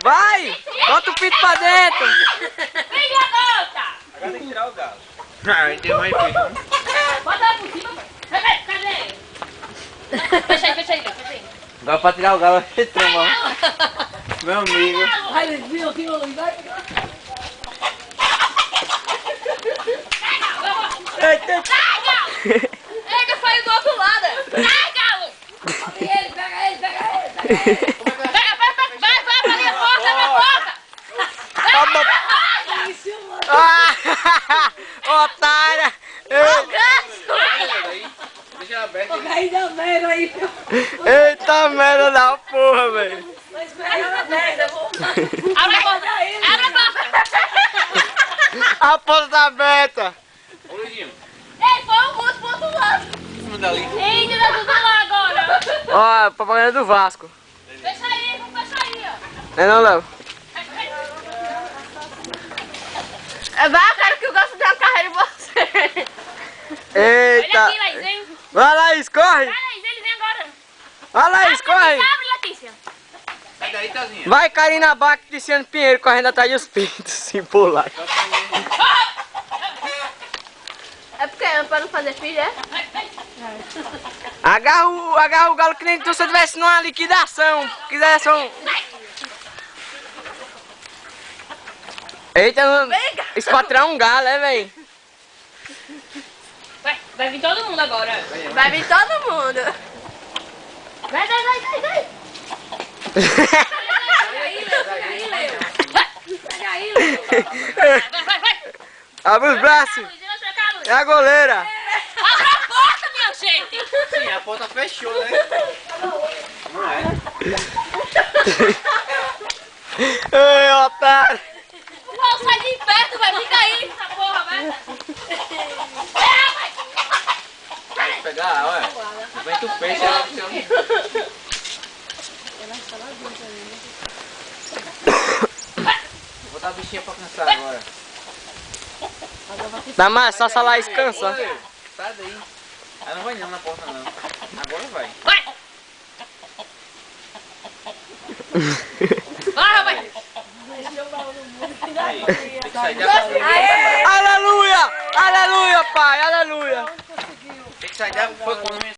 Vai! Bota o pito pra dentro! Vem a gota! Agora tem que tirar o galo. Ah, ele deu mais pito. Bota lá por cima. Cadê? Fecha aí, fecha aí. Agora pra tirar o galo é tromão. Meu amigo. Ai, desvio aqui, vai. Eita! Sai, galo! Pega, saiu do outro lado. Sai, galo! Pega ele. Vai abrir a porta, abre a porta! Ah! Otária! Deixa ela aberta. Aí dá merda aí. Eita merda da porra, velho! Mas merda, merda. Abre a porta! Abre a porta! A porta tá aberta! Ô, Luizinho, Ei, foi um monte pro outro lado! em cima dali. Eita, tá tudo lá agora! Ó, propaganda do Vasco. Fecha aí, vamos fechar aí, ó! Não é não, Léo? Vai, cara, que eu gosto de dar uma carreira em você! Olha Eita! aqui, Laís, vem! Vai, Laís, corre! Vai, Laís, ele vem agora! Vai, Laís, corre! Abre, Letícia! Sai daí, Tazinha. Vai, Karina Bach, Tiziano Pinheiro, correndo atrás dos pintos, sem pular. É porque é pra não fazer filho, é? Agarra o galo que nem se você estivesse numa liquidação. Quisesse um... Eita, espatrar um galo, é, véi? Vai vir todo mundo agora. Vai vir todo mundo. Vai! Vai! Abre os braços. Luizinho, vai pra cá, Luiz. É a goleira. Abre a porta, minha gente! Sim, a porta fechou, né? Não é? Ei, otário. O pau sai de perto, vai! Fica aí, essa porra, vai! Vai pegar, olha. Vem tu peixe, ela Vou botar a bichinha pra cansar agora. Dá mais, só lá descansa. Oi, sai daí. Ela não vai não na porta não. Agora vai. Vai! Vai, vai! Aí, tem que sair da porta. Aleluia! Aleluia, pai, aleluia. Tem que sair da porta quando